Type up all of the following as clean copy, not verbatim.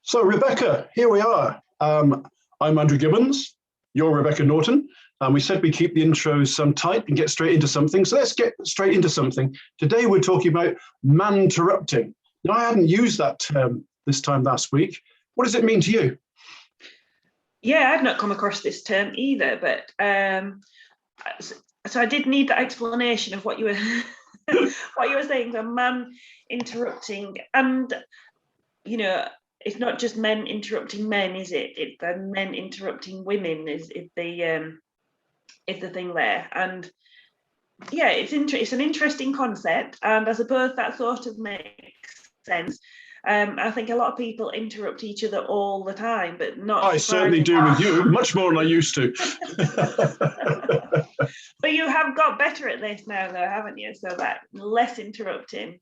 So, Rebecca, here we are. I'm Andrew Gibbons. You're Rebecca Norton. We said we keep the intros tight and get straight into something. So let's get straight into something. Today we're talking about manterrupting. Now, I hadn't used that term this time last week. What does it mean to you? Yeah, I've not come across this term either, but so I did need that explanation of what you were what you were saying. So man interrupting, and it's not just men interrupting men, is it? It's men interrupting women is the thing there. And yeah, it's an interesting concept, and I suppose that sort of makes sense. I think a lot of people interrupt each other all the time, but not. I certainly do with you, much more than I used to. But you have got better at this now, though, haven't you? So that less interrupting.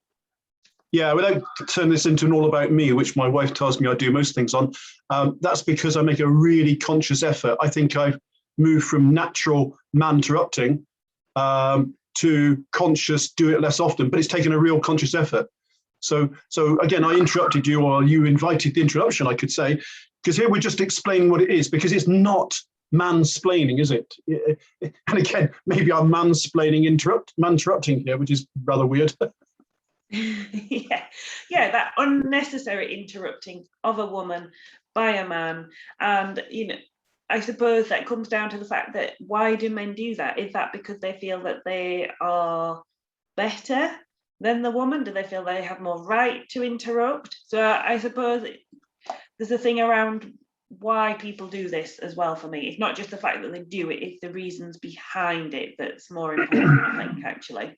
Yeah, without turning this into an all about me, which my wife tells me I do most things on, that's because I make a really conscious effort. I think I've moved from natural manterrupting to conscious do it less often, but it's taken a real conscious effort. So again, I interrupted you, or you invited the interruption, I could say, because here we're just explaining what it is, because it's not mansplaining, is it? And again, maybe I'm manterrupting here, which is rather weird. yeah, that unnecessary interrupting of a woman by a man. And I suppose that comes down to the fact that why do men do that? Is that because they feel that they are better than the woman? Do they feel they have more right to interrupt? So I suppose there's a thing around why people do this as well. For me, it's not just the fact that they do it, it's the reasons behind it that's more important, I think, actually.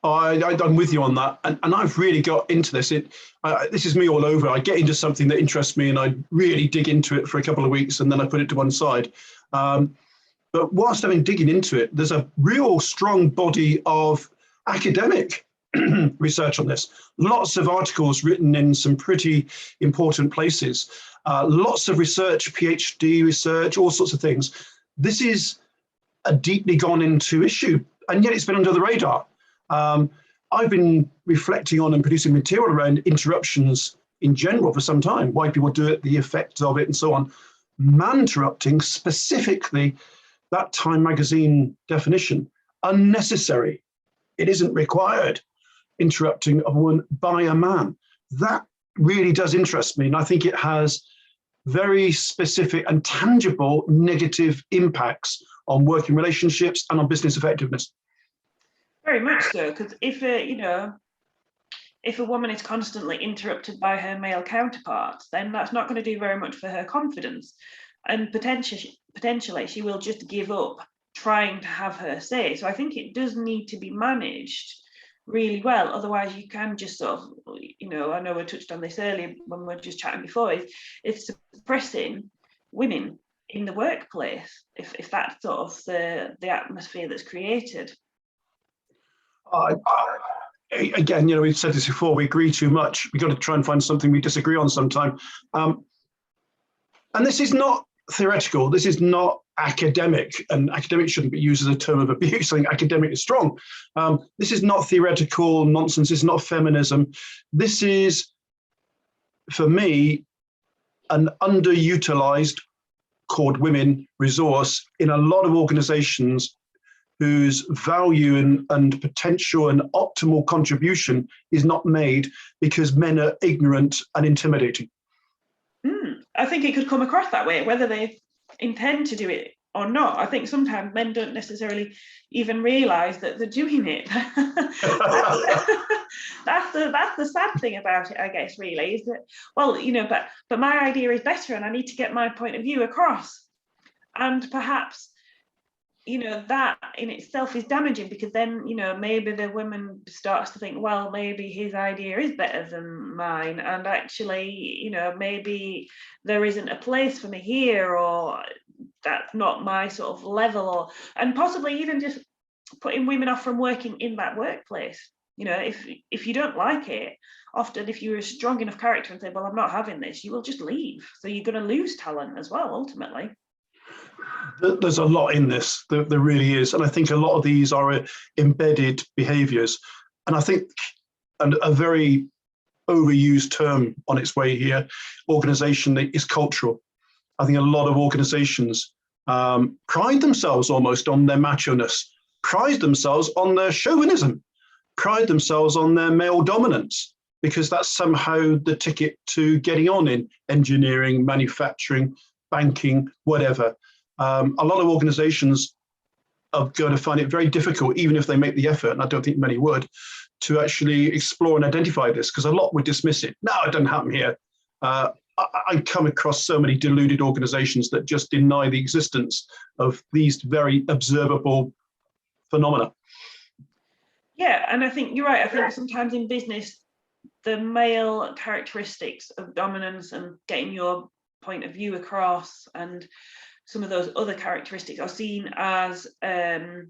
I'm with you on that, and I've really got into this. This is me all over. I get into something that interests me, and I really dig into it for a couple of weeks, and then I put it to one side. But whilst I've been digging into it, there's a real strong body of academic research on this. Lots of articles written in some pretty important places. Lots of research, PhD research, all sorts of things. This is a deeply gone into issue, and yet it's been under the radar. I've been reflecting on and producing material around interruptions in general for some time, why people do it, the effects of it, and so on. Manterrupting, specifically, that Time magazine definition, unnecessary. It isn't required, interrupting of a woman by a man. That really does interest me, and I think it has very specific and tangible negative impacts on working relationships and on business effectiveness. Very much so, because if a woman is constantly interrupted by her male counterparts, then that's not going to do very much for her confidence, and potentially she will just give up trying to have her say. So I think it does need to be managed really well. Otherwise, you can just sort of, I know we touched on this earlier when we were just chatting before. It's suppressing women in the workplace if that's sort of the atmosphere that's created. Again, we've said this before, we agree too much. We've got to try and find something we disagree on sometime. And this is not theoretical, this is not academic, and academic shouldn't be used as a term of abuse. I think academic is strong. This is not theoretical nonsense, this is not feminism. This is, for me, an underutilized, called women, resource in a lot of organizations whose value and potential and optimal contribution is not made because men are ignorant and intimidating. I think it could come across that way, whether they intend to do it or not. I think sometimes men don't necessarily even realise that they're doing it. That's the sad thing about it, I guess, really, is that, well, but my idea is better and I need to get my point of view across. And perhaps that in itself is damaging, because then maybe the woman starts to think, well, maybe his idea is better than mine, and actually maybe there isn't a place for me here, or that's not my sort of level, and possibly even just putting women off from working in that workplace. If you don't like it, often if you're a strong enough character and say, well, I'm not having this, you will just leave. So you're going to lose talent as well, ultimately. There's a lot in this, there really is, and I think a lot of these are embedded behaviours, and I think a very overused term on its way here. Organization is cultural. I think a lot of organizations pride themselves almost on their macho-ness, pride themselves on their chauvinism, pride themselves on their male dominance, because that's somehow the ticket to getting on in engineering, manufacturing, banking, whatever. A lot of organizations are going to find it very difficult, even if they make the effort, and I don't think many would, to actually explore and identify this, because a lot would dismiss it. No, it doesn't happen here. I come across so many deluded organizations that just deny the existence of these very observable phenomena. Yeah, and I think you're right. I think sometimes in business, the male characteristics of dominance and getting your point of view across and some of those other characteristics are seen as better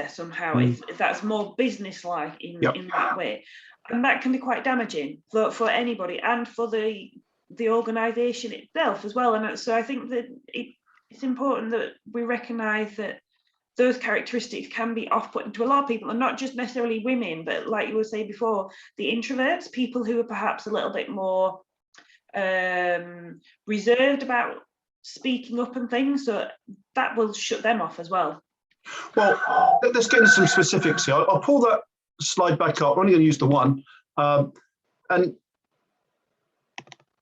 somehow, if that's more business-like in that way. And that can be quite damaging for anybody and for the organisation itself as well. And so I think that it's important that we recognise that those characteristics can be off-putting to a lot of people, and not just necessarily women, but like you were saying before, the introverts, people who are perhaps a little bit more reserved about speaking up and things, so that will shut them off as well. Well, let's get into some specifics here. I'll pull that slide back up. I'm only going to use the one. And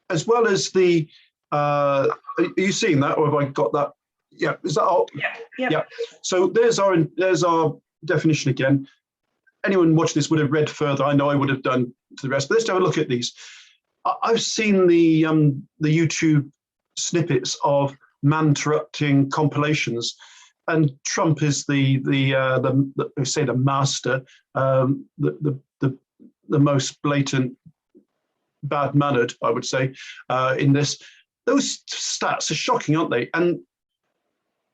as well as the, are you seeing that, or have I got that? Yeah, is that all? Yeah. So there's our definition again. Anyone watching this would have read further. I know I would have done to the rest, but let's have a look at these. I've seen the YouTube snippets of Manterrupting compilations, and Trump is the master, the most blatant bad mannered, I would say, in this. Those stats are shocking, aren't they? And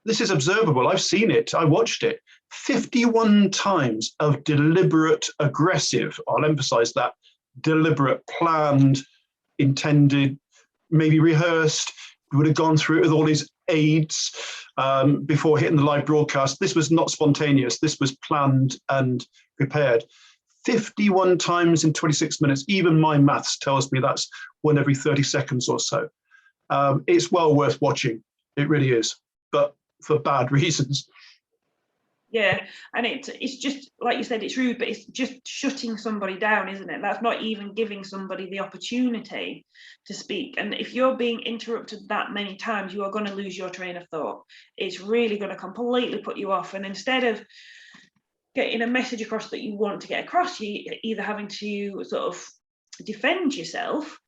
this is observable. I've seen it. I watched it. 51 times of deliberate, aggressive, I'll emphasize that, deliberate, planned, intended, maybe rehearsed, would have gone through it with all his aides before hitting the live broadcast. This was not spontaneous. This was planned and prepared. 51 times in 26 minutes. Even my maths tells me that's one every 30 seconds or so. It's well worth watching. It really is, but for bad reasons. Yeah, and it's just, like you said, it's rude, but it's just shutting somebody down, isn't it? That's not even giving somebody the opportunity to speak. And if you're being interrupted that many times, you are going to lose your train of thought. It's really going to completely put you off. And instead of getting a message across that you want to get across, you're either having to sort of defend yourself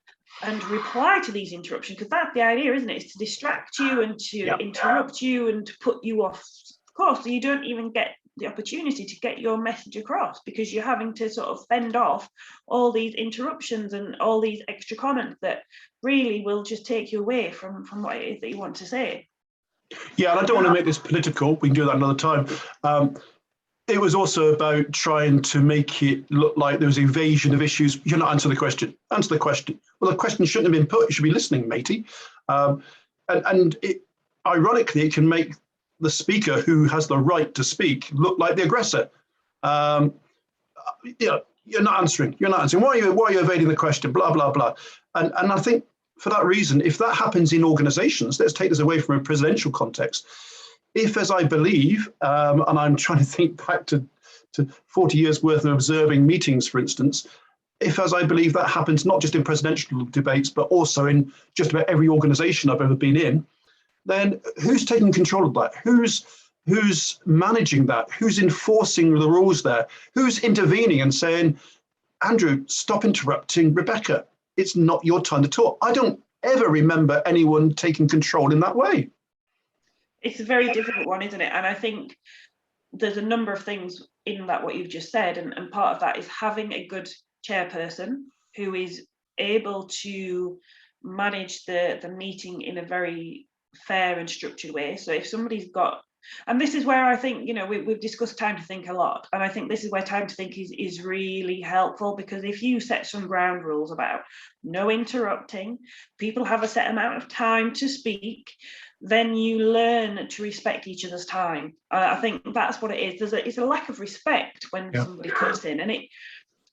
and reply to these interruptions, because that's the idea, isn't it? It's to distract you and to interrupt you and to put you off course, so you don't even get the opportunity to get your message across, because you're having to sort of fend off all these interruptions and all these extra comments that really will just take you away from what it is that you want to say. Yeah, and I don't want to make this political. We can do that another time. It was also about trying to make it look like there was evasion of issues. You're not answering the question. Answer the question. Well, the question shouldn't have been put. You should be listening, matey. Ironically, it can make the speaker who has the right to speak look like the aggressor. You're not answering. You're not answering. Why are you evading the question? Blah blah blah. And I think for that reason, if that happens in organisations, let's take this away from a presidential context. If, as I believe, and I'm trying to think back to 40 years worth of observing meetings, for instance, if, as I believe, that happens not just in presidential debates, but also in just about every organisation I've ever been in, then who's taking control of that? Who's managing that? Who's enforcing the rules there? Who's intervening and saying, Andrew, stop interrupting Rebecca. It's not your time to talk. I don't ever remember anyone taking control in that way. It's a very difficult one, isn't it? And I think there's a number of things in that, what you've just said, and part of that is having a good chairperson who is able to manage the meeting in a very fair and structured way. So if somebody's got, and this is where I think, we've discussed time to think a lot, and I think this is where time to think is really helpful, because if you set some ground rules about no interrupting, people have a set amount of time to speak, then you learn to respect each other's time. I think that's what it is. It's a lack of respect when somebody comes in, and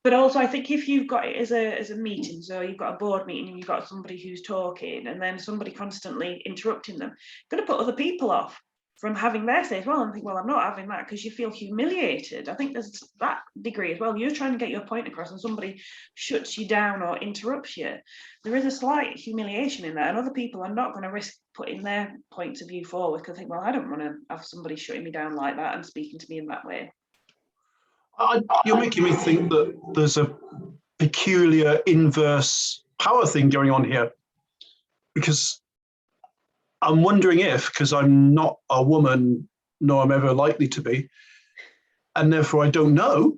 But also, I think if you've got it as a meeting, so you've got a board meeting and you've got somebody who's talking, and then somebody constantly interrupting them, going to put other people off from having their say as well, and think, well, I'm not having that, because you feel humiliated. I think there's that degree as well. You're trying to get your point across, and somebody shuts you down or interrupts you. There is a slight humiliation in there, and other people are not going to risk putting their points of view forward, because they think, well, I don't want to have somebody shutting me down like that and speaking to me in that way. You're making me think that there's a peculiar inverse power thing going on here, because I'm wondering if, because I'm not a woman, nor I'm ever likely to be, and therefore I don't know,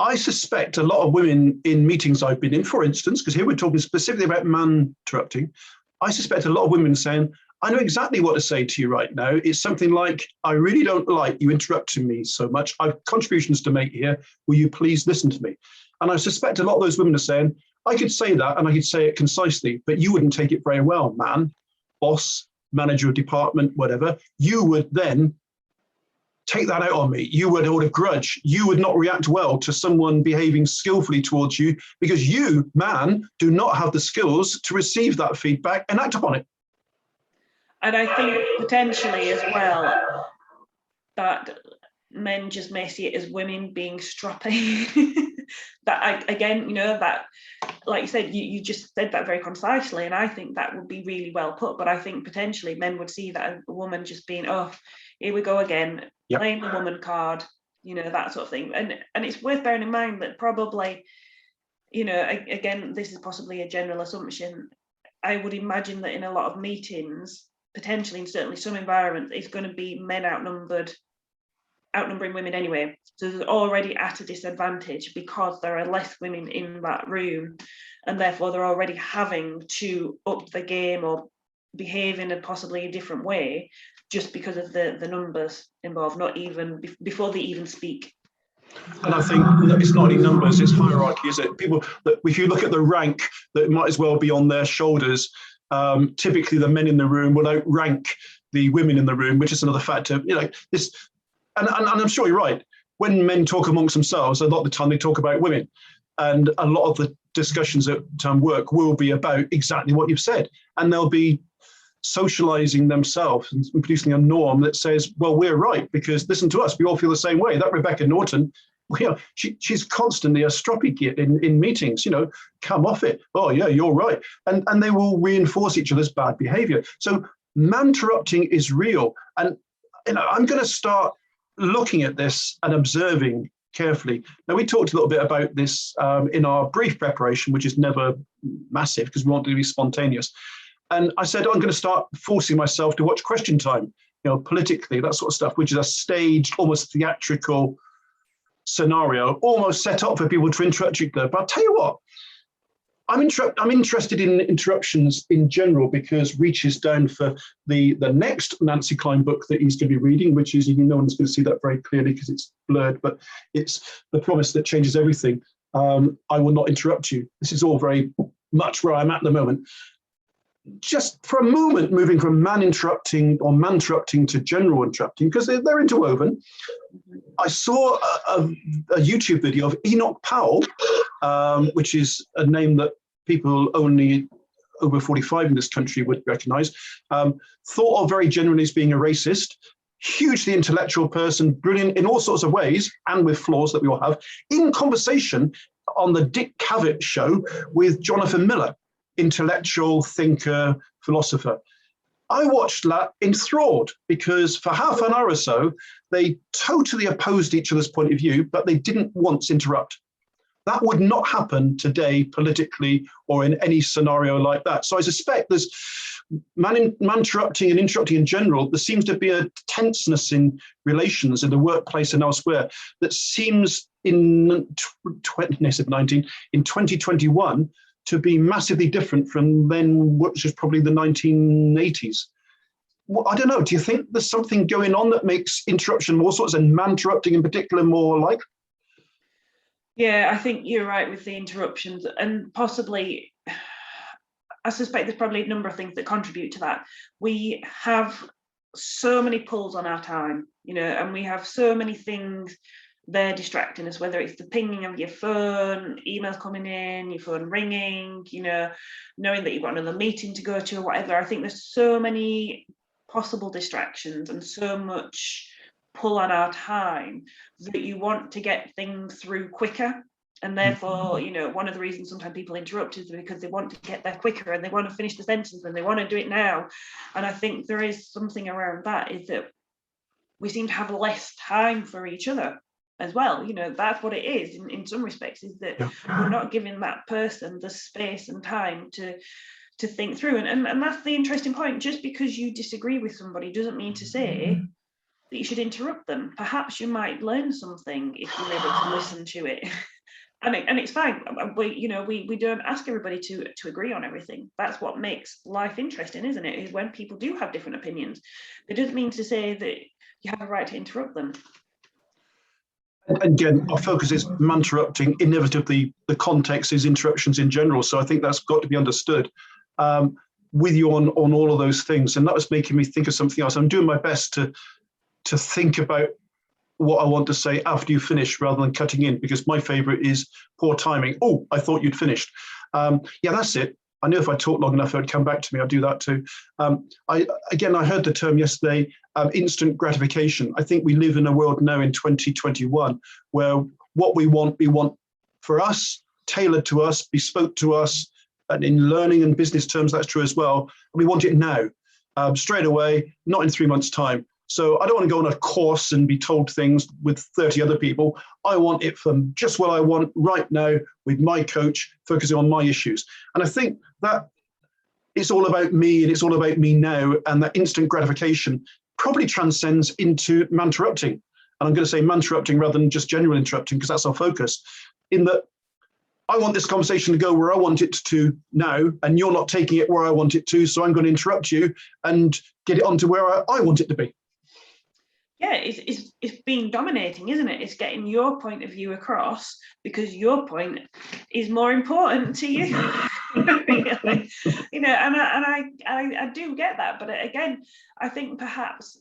I suspect a lot of women in meetings I've been in, for instance, because here we're talking specifically about man-interrupting, I suspect a lot of women saying, I know exactly what to say to you right now. It's something like, I really don't like you interrupting me so much. I've contributions to make here. Will you please listen to me? And I suspect a lot of those women are saying, I could say that and I could say it concisely, but you wouldn't take it very well, man, boss, manager of department, whatever. You would then take that out on me. You would hold a grudge. You would not react well to someone behaving skillfully towards you, because you, man, do not have the skills to receive that feedback and act upon it. And I think potentially as well that men just may see it as women being stroppy. That again, that, like you said, you just said that very concisely, and I think that would be really well put. But I think potentially men would see that as a woman just being, oh, here we go again, Yep. playing the woman card, that sort of thing. And it's worth bearing in mind that probably, again, this is possibly a general assumption. I would imagine that in a lot of meetings, potentially in certainly some environments, it's going to be men outnumbering women anyway. So they're already at a disadvantage because there are less women in that room, and therefore they're already having to up the game or behave in a possibly different way just because of the numbers involved, not even before they even speak. And I think it's not only numbers, it's hierarchy, is it? People, if you look at the rank that might as well be on their shoulders, typically the men in the room will outrank the women in the room, which is another factor. This, and I'm sure you're right. When men talk amongst themselves, a lot of the time they talk about women, and a lot of the discussions at work will be about exactly what you've said, and they'll be socializing themselves and producing a norm that says, well, we're right, because listen to us, we all feel the same way. That Rebecca Norton, she's constantly a stroppy kid in meetings, come off it. Oh yeah, you're right. And they will reinforce each other's bad behavior. So man-interrupting is real. And I'm going to start looking at this and observing carefully. Now, we talked a little bit about this in our brief preparation, which is never massive because we want to be spontaneous. And I said, I'm going to start forcing myself to watch Question Time, politically, that sort of stuff, which is a staged, almost theatrical scenario, almost set up for people to interrupt each other. But I'll tell you what, I'm interested in interruptions in general, because Reach is down for the next Nancy Klein book that he's going to be reading, which is, no one's going to see that very clearly because it's blurred, but it's The Promise That Changes Everything. I Will Not Interrupt You. This is all very much where I'm at the moment. Just for a moment, moving from man-interrupting or man-interrupting to general interrupting, because they're interwoven. I saw a YouTube video of Enoch Powell, which is a name that people only over 45 in this country would recognize, thought of very generally as being a racist, hugely intellectual person, brilliant in all sorts of ways, and with flaws that we all have, in conversation on the Dick Cavett show with Jonathan Miller, intellectual thinker, philosopher. I watched that enthralled, because for half an hour or so, they totally opposed each other's point of view, but they didn't once interrupt. That would not happen today politically or in any scenario like that. So I suspect there's man-interrupting and interrupting in general. There seems to be a tenseness in relations in the workplace and elsewhere that seems in 2021 to be massively different from then, which is probably the 1980s. Well, I don't know, do you think there's something going on that makes interruption more sorts and man-interrupting in particular more like? Yeah, I think you're right with the interruptions, and possibly, I suspect there's probably a number of things that contribute to that. We have so many pulls on our time, and we have so many things they're distracting us, whether it's the pinging of your phone, emails coming in, your phone ringing, you know, knowing that you've got another meeting to go to or whatever. I think there's so many possible distractions and so much pull on our time that you want to get things through quicker. And therefore, you know, one of the reasons sometimes people interrupt is because they want to get there quicker and they want to finish the sentence and they want to do it now. And I think there is something around that, is that we seem to have less time for each other as well. You know, that's what it is in some respects, is that we're not giving that person the space and time to think through. And that's the interesting point. Just because you disagree with somebody doesn't mean to say that you should interrupt them. Perhaps you might learn something if you're able to listen to it. And it's fine. We don't ask everybody to agree on everything. That's what makes life interesting, isn't it? Is when people do have different opinions. It doesn't mean to say that you have a right to interrupt them. And again, our focus is Manterrupting. Inevitably, the context is interruptions in general. So I think that's got to be understood. With you on all of those things, and that was making me think of something else. I'm doing my best to think about what I want to say after you finish, rather than cutting in, because my favorite is poor timing. Oh, I thought you'd finished. Yeah, that's it. I knew if I talked long enough, it would come back to me. I'll do that too. I heard the term yesterday, instant gratification. I think we live in a world now in 2021 where what we want for us, tailored to us, bespoke to us, and in learning and business terms, that's true as well. We want it now, straight away, not in 3 months' time. So I don't want to go on a course and be told things with 30 other people. I want it from just what I want right now with my coach, focusing on my issues. And I think that it's all about me and it's all about me now. And that instant gratification probably transcends into Manterrupting. And I'm going to say Manterrupting rather than just general interrupting, because that's our focus. In that I want this conversation to go where I want it to now, and you're not taking it where I want it to. So I'm going to interrupt you and get it onto where I want it to be. Yeah, it's being dominating, isn't it? It's getting your point of view across because your point is more important to you. Really. You know, and I do get that, but again, I think perhaps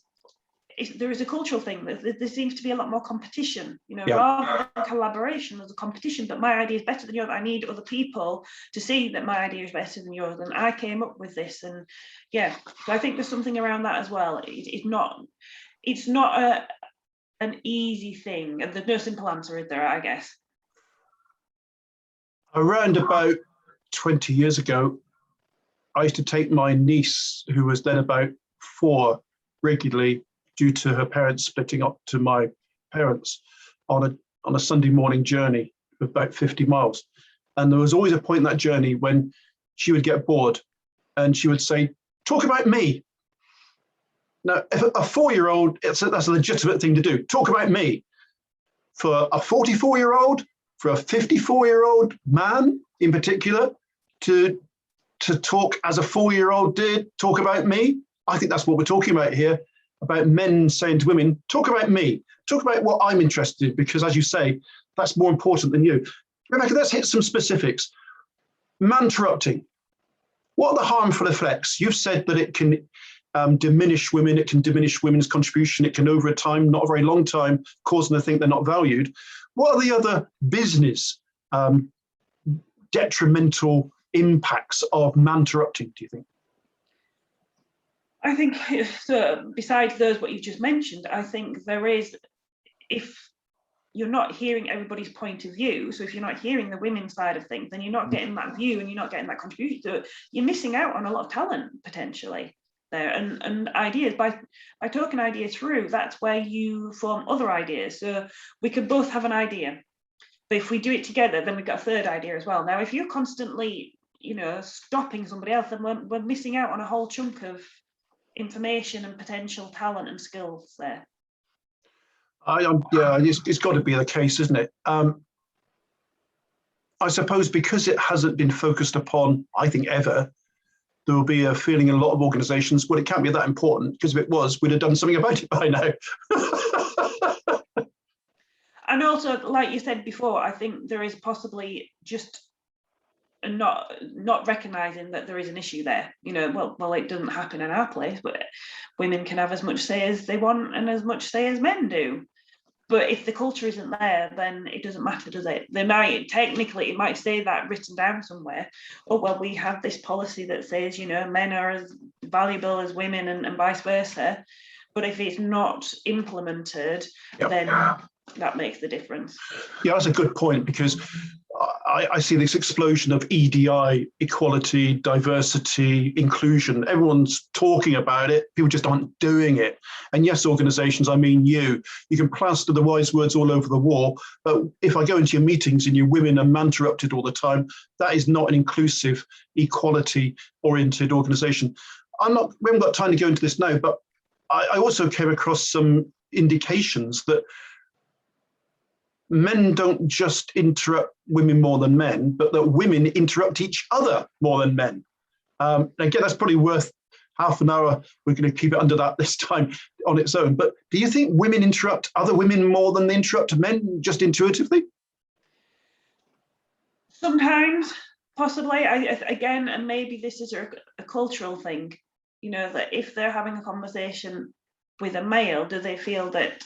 there is a cultural thing. There seems to be a lot more competition, you know, rather than collaboration. There's a competition, but my idea is better than yours. I need other people to see that my idea is better than yours, and I came up with this. And yeah, so I think there's something around that as well. It's not an easy thing, and there's no simple answer, is there, I guess? Around about 20 years ago, I used to take my niece, who was then about 4, regularly due to her parents splitting up to my parents on a Sunday morning journey of about 50 miles. And there was always a point in that journey when she would get bored and she would say, "Talk about me." Now, if a 4-year-old, that's a legitimate thing to do. Talk about me. For a 44-year-old, for a 54-year-old man in particular, to talk as a 4-year-old did, talk about me, I think that's what we're talking about here, about men saying to women, talk about me, talk about what I'm interested in, because as you say, that's more important than you. Rebecca, let's hit some specifics. Manterrupting. What are the harmful effects? You've said that it can diminish women, it can diminish women's contribution, it can over a time, not a very long time, cause them to think they're not valued. What are the other business detrimental impacts of Manterrupting, do you think? I think, so besides those what you've just mentioned, I think there is, if you're not hearing everybody's point of view, so if you're not hearing the women's side of things, then you're not getting that view and you're not getting that contribution. So you're missing out on a lot of talent potentially there, and ideas. By talking ideas through, that's where you form other ideas. So we could both have an idea, but if we do it together, then we've got a third idea as well. Now, if you're constantly, you know, stopping somebody else, then we're missing out on a whole chunk of information and potential talent and skills there. Yeah, it's got to be the case, isn't it? I suppose because it hasn't been focused upon, I think, ever, there will be a feeling in a lot of organizations, well, it can't be that important, because if it was, we'd have done something about it by now. And also, like you said before, I think there is possibly just not recognizing that there is an issue there. You know, well, it doesn't happen in our place, but women can have as much say as they want and as much say as men do. But if the culture isn't there, then it doesn't matter, does it? They might, technically, it might say that written down somewhere. Oh, well, we have this policy that says, you know, men are as valuable as women and vice versa. But if it's not implemented, Yep. then that makes the difference. Yeah, that's a good point, because I see this explosion of EDI, equality, diversity, inclusion. Everyone's talking about it. People just aren't doing it. And yes, organizations, I mean you can plaster the wise words all over the wall. But if I go into your meetings and your women are Manterrupted all the time, that is not an inclusive, equality-oriented organization. We haven't got time to go into this now, but I also came across some indications that men don't just interrupt women more than men, but that women interrupt each other more than men. Again, that's probably worth half an hour. We're going to keep it under that this time on its own. But do you think women interrupt other women more than they interrupt men, just intuitively? Sometimes, possibly. Again, and maybe this is a cultural thing, you know, that if they're having a conversation with a male, do they feel that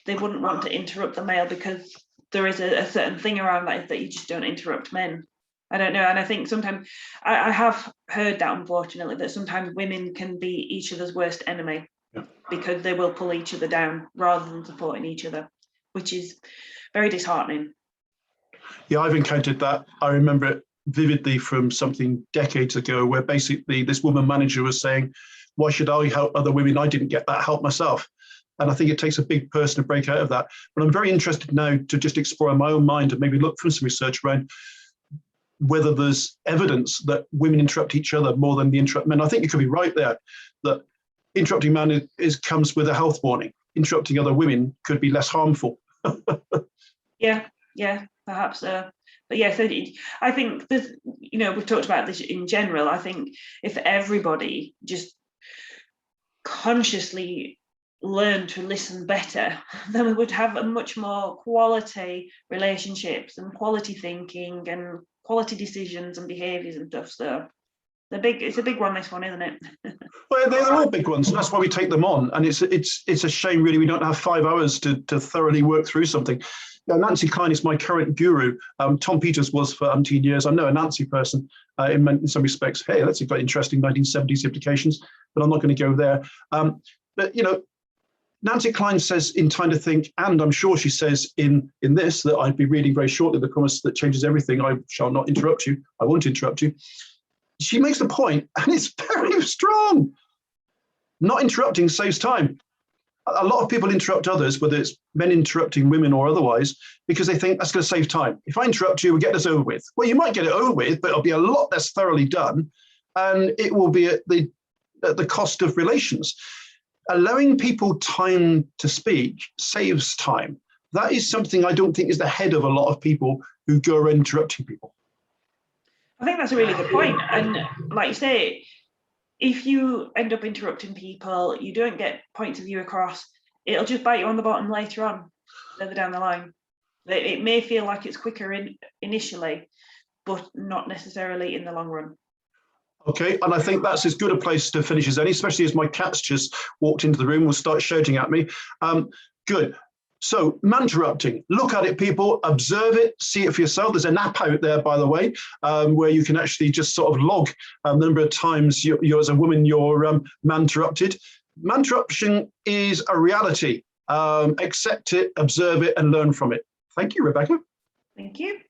they wouldn't want to interrupt the male because there is a certain thing around that you just don't interrupt men? I don't know. And I think sometimes I have heard that, unfortunately, that sometimes women can be each other's worst enemy, because they will pull each other down rather than supporting each other, which is very disheartening. Yeah, I've encountered that. I remember it vividly from something decades ago, where basically this woman manager was saying, why should I help other women? I didn't get that help myself. And I think it takes a big person to break out of that. But I'm very interested now to just explore in my own mind and maybe look for some research around whether there's evidence that women interrupt each other more than they interrupt men. I think you could be right there, that interrupting men comes with a health warning. Interrupting other women could be less harmful. Yeah, perhaps. But yeah, so I think there's, you know, we've talked about this in general. I think if everybody just consciously learn to listen better, then we would have a much more quality relationships and quality thinking and quality decisions and behaviors and stuff. So it's a big one, this one, isn't it? Well, they're all big ones, and that's why we take them on. And it's a shame, really, we don't have 5 hours to thoroughly work through something. Now, Nancy Klein is my current guru. Tom Peters was for umpteen years. I know a Nancy person in some respects. Hey, that's got interesting 1970s implications, but I'm not going to go there. But, you know, Nancy Klein says in Time to Think, and I'm sure she says in this, that I'd be reading very shortly, The Promise That Changes Everything, I shall not interrupt you. I won't interrupt you. She makes the point, and it's very strong. Not interrupting saves time. A lot of people interrupt others, whether it's men interrupting women or otherwise, because they think that's going to save time. If I interrupt you, we'll get this over with. Well, you might get it over with, but it'll be a lot less thoroughly done, and it will be at the cost of relations. Allowing people time to speak saves time. That is something I don't think is the head of a lot of people who go around interrupting people. I think that's a really good point. And like you say, if you end up interrupting people, you don't get points of view across, it'll just bite you on the bottom later on, further down the line. It may feel like it's quicker initially, but not necessarily in the long run. Okay, and I think that's as good a place to finish as any, especially as my cat's just walked into the room, will start shouting at me. Good. So, Manterrupting, look at it, people, observe it, see it for yourself. There's an app out there, by the way, where you can actually just sort of log the number of times you're as a woman, you're Manterrupted. Manterruption is a reality. Accept it, observe it, and learn from it. Thank you, Rebecca. Thank you.